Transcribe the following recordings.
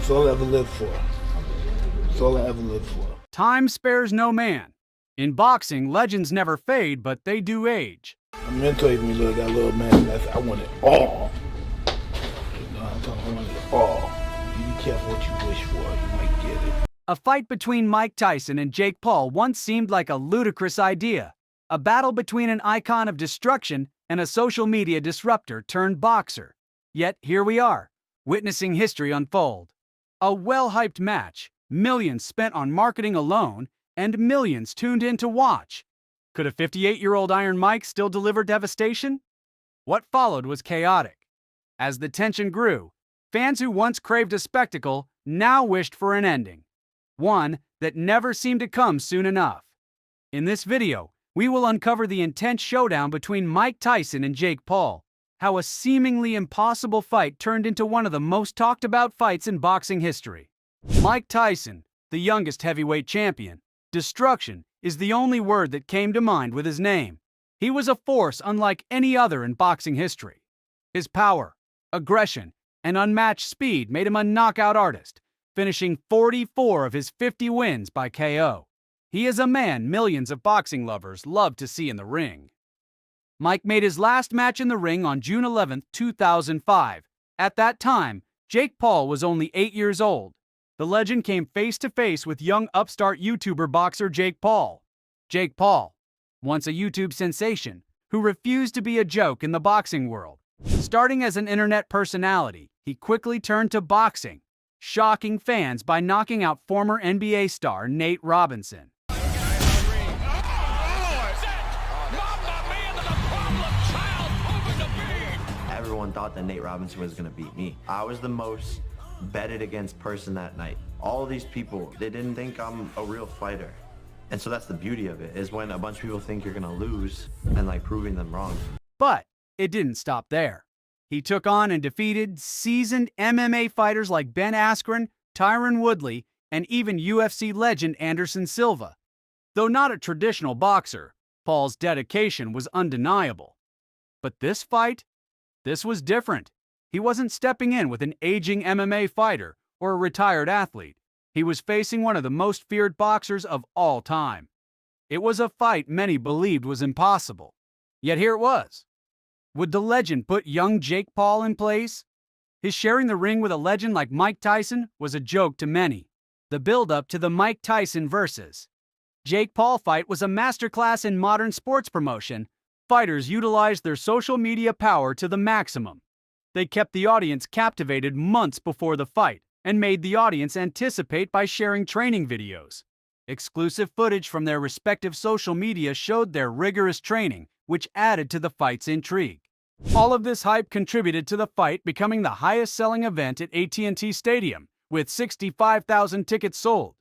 That's all I ever lived for. That's all I ever lived for. Time spares no man. In boxing, legends never fade, but they do age. My mentor gave me that little man. I want it all. You know, I want it all. You be careful what you wish for. You might get it. A fight between Mike Tyson and Jake Paul once seemed like a ludicrous idea. A battle between an icon of destruction and a social media disruptor turned boxer. Yet here we are, witnessing history unfold. A well-hyped match, millions spent on marketing alone, and millions tuned in to watch. Could a 58-year-old Iron Mike still deliver devastation? What followed was chaotic. As the tension grew, fans who once craved a spectacle now wished for an ending. One that never seemed to come soon enough. In this video, we will uncover the intense showdown between Mike Tyson and Jake Paul, how a seemingly impossible fight turned into one of the most talked about fights in boxing history. Mike Tyson, the youngest heavyweight champion. Destruction is the only word that came to mind with his name. He was a force unlike any other in boxing history. His power, aggression, and unmatched speed made him a knockout artist, finishing 44 of his 50 wins by KO. He is a man millions of boxing lovers love to see in the ring. Mike made his last match in the ring on June 11, 2005. At that time, Jake Paul was only 8 years old. The legend came face-to-face with young upstart YouTuber boxer Jake Paul. Jake Paul, once a YouTube sensation, who refused to be a joke in the boxing world. Starting as an internet personality, he quickly turned to boxing, shocking fans by knocking out former NBA star Nate Robinson. Everyone thought that Nate Robinson was going to beat me. I was the most betted against person that night. All these people, they didn't think I'm a real fighter. And so that's the beauty of it, is when a bunch of people think you're going to lose and like proving them wrong. But it didn't stop there. He took on and defeated seasoned MMA fighters like Ben Askren, Tyron Woodley, and even UFC legend Anderson Silva. Though not a traditional boxer, Paul's dedication was undeniable. But this fight? This was different. He wasn't stepping in with an aging MMA fighter or a retired athlete. He was facing one of the most feared boxers of all time. It was a fight many believed was impossible. Yet here it was. Would the legend put young Jake Paul in place? His sharing the ring with a legend like Mike Tyson was a joke to many. The build-up to the Mike Tyson versus Jake Paul fight was a masterclass in modern sports promotion. Fighters utilized their social media power to the maximum. They kept the audience captivated months before the fight and made the audience anticipate by sharing training videos. Exclusive footage from their respective social media showed their rigorous training, which added to the fight's intrigue. All of this hype contributed to the fight becoming the highest-selling event at AT&T Stadium, with 65,000 tickets sold.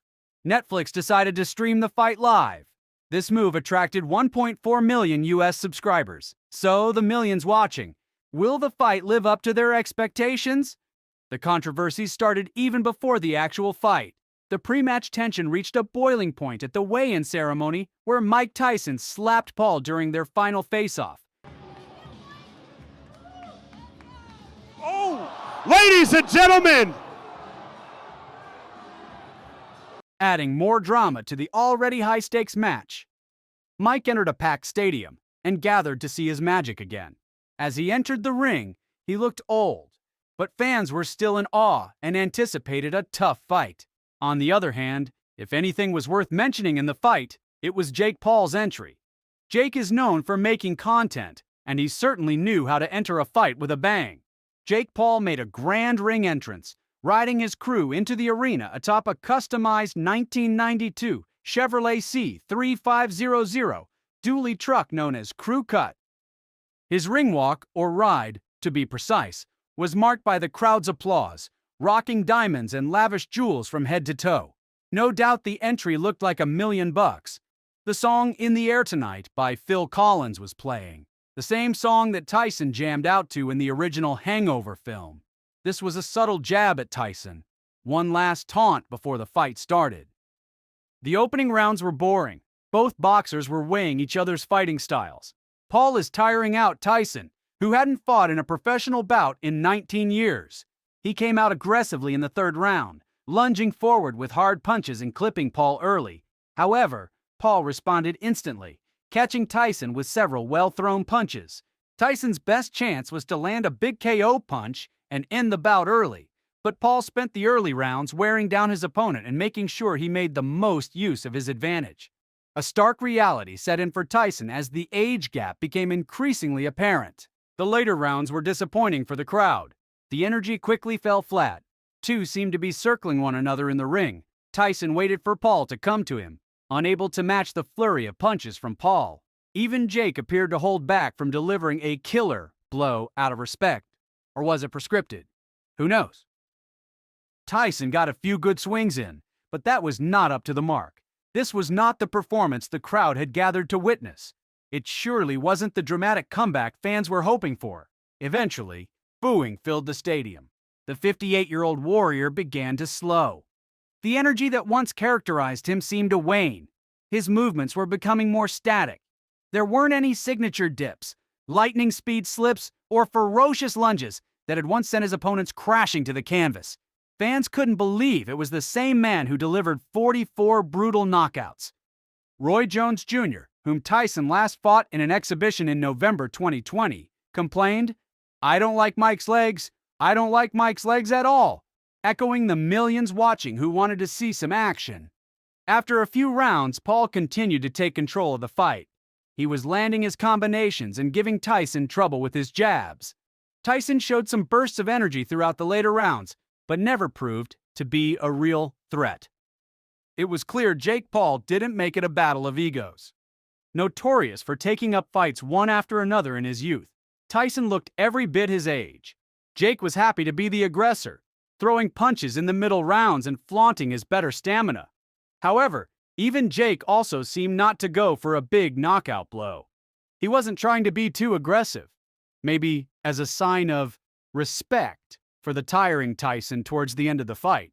Netflix decided to stream the fight live. This move attracted 1.4 million US subscribers. So, the millions watching, will the fight live up to their expectations? The controversy started even before the actual fight. The pre-match tension reached a boiling point at the weigh-in ceremony where Mike Tyson slapped Paul during their final face-off. Oh, ladies and gentlemen! Adding more drama to the already high-stakes match. Mike entered a packed stadium and gathered to see his magic again. As he entered the ring, he looked old, but fans were still in awe and anticipated a tough fight. On the other hand, if anything was worth mentioning in the fight, it was Jake Paul's entry. Jake is known for making content, and he certainly knew how to enter a fight with a bang. Jake Paul made a grand ring entrance, riding his crew into the arena atop a customized 1992 Chevrolet C3500 dually truck known as Crew Cut. His ring walk, or ride, to be precise, was marked by the crowd's applause, rocking diamonds and lavish jewels from head to toe. No doubt the entry looked like $1 million. The song In the Air Tonight by Phil Collins was playing, the same song that Tyson jammed out to in the original Hangover film. This was a subtle jab at Tyson, one last taunt before the fight started. The opening rounds were boring. Both boxers were weighing each other's fighting styles. Paul is tiring out Tyson, who hadn't fought in a professional bout in 19 years. He came out aggressively in the third round, lunging forward with hard punches and clipping Paul early. However, Paul responded instantly, catching Tyson with several well-thrown punches. Tyson's best chance was to land a big KO punch and end the bout early, but Paul spent the early rounds wearing down his opponent and making sure he made the most use of his advantage. A stark reality set in for Tyson as the age gap became increasingly apparent. The later rounds were disappointing for the crowd. The energy quickly fell flat. Two seemed to be circling one another in the ring. Tyson waited for Paul to come to him, unable to match the flurry of punches from Paul. Even Jake appeared to hold back from delivering a killer blow out of respect. Or was it prescripted? Who knows? Tyson got a few good swings in, but that was not up to the mark. This was not the performance the crowd had gathered to witness. It surely wasn't the dramatic comeback fans were hoping for. Eventually, booing filled the stadium. The 58-year-old warrior began to slow. The energy that once characterized him seemed to wane. His movements were becoming more static. There weren't any signature dips, lightning speed slips, or ferocious lunges that had once sent his opponents crashing to the canvas. Fans couldn't believe it was the same man who delivered 44 brutal knockouts. Roy Jones Jr., whom Tyson last fought in an exhibition in November 2020, complained, "I don't like Mike's legs. I don't like Mike's legs at all," echoing the millions watching who wanted to see some action. After a few rounds, Paul continued to take control of the fight. He was landing his combinations and giving Tyson trouble with his jabs. Tyson showed some bursts of energy throughout the later rounds, but never proved to be a real threat. It was clear Jake Paul didn't make it a battle of egos. Notorious for taking up fights one after another in his youth, Tyson looked every bit his age. Jake was happy to be the aggressor, throwing punches in the middle rounds and flaunting his better stamina. However, even Jake also seemed not to go for a big knockout blow. He wasn't trying to be too aggressive, maybe as a sign of respect for the tiring Tyson towards the end of the fight.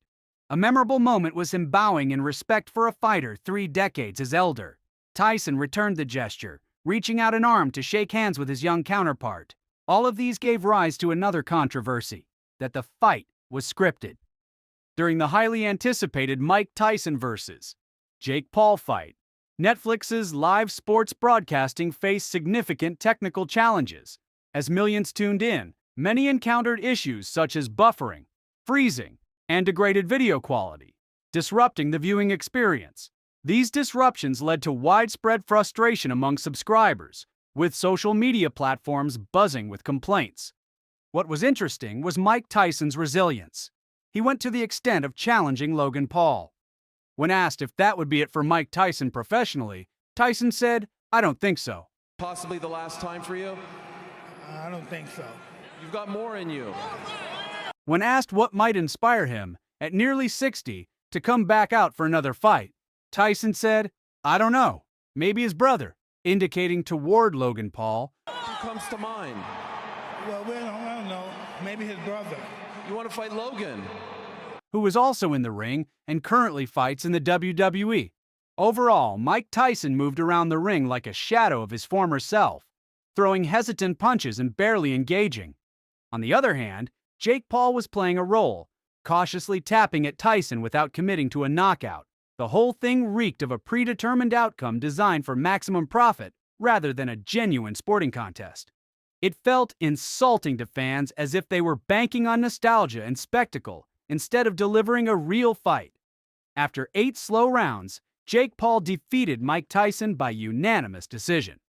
A memorable moment was him bowing in respect for a fighter 3 decades his elder. Tyson returned the gesture, reaching out an arm to shake hands with his young counterpart. All of these gave rise to another controversy, that the fight was scripted. During the highly anticipated Mike Tyson vs. Jake Paul fight, Netflix's live sports broadcasting faced significant technical challenges. As millions tuned in, many encountered issues such as buffering, freezing, and degraded video quality, disrupting the viewing experience. These disruptions led to widespread frustration among subscribers, with social media platforms buzzing with complaints. What was interesting was Mike Tyson's resilience. He went to the extent of challenging Logan Paul. When asked if that would be it for Mike Tyson professionally, Tyson said, "I don't think so." Possibly the last time for you? I don't think so. You've got more in you. When asked what might inspire him, at nearly 60, to come back out for another fight, Tyson said, "I don't know, maybe his brother," indicating toward Logan Paul. Who comes to mind? Well, I don't know. Maybe his brother. You want to fight Logan? Who was also in the ring and currently fights in the WWE. Overall, Mike Tyson moved around the ring like a shadow of his former self, throwing hesitant punches and barely engaging. On the other hand, Jake Paul was playing a role, cautiously tapping at Tyson without committing to a knockout. The whole thing reeked of a predetermined outcome designed for maximum profit rather than a genuine sporting contest. It felt insulting to fans, as if they were banking on nostalgia and spectacle instead of delivering a real fight. After 8 slow rounds, Jake Paul defeated Mike Tyson by unanimous decision.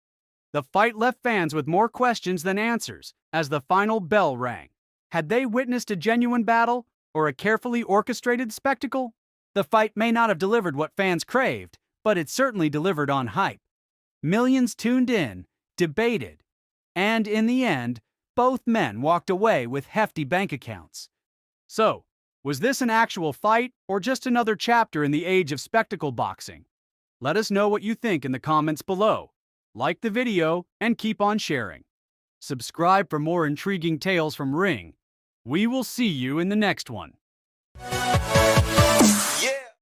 The fight left fans with more questions than answers as the final bell rang. Had they witnessed a genuine battle or a carefully orchestrated spectacle? The fight may not have delivered what fans craved, but it certainly delivered on hype. Millions tuned in, debated, and in the end, both men walked away with hefty bank accounts. So, was this an actual fight or just another chapter in the age of spectacle boxing? Let us know what you think in the comments below. Like the video and keep on sharing. Subscribe for more intriguing tales from Ring. We will see you in the next one.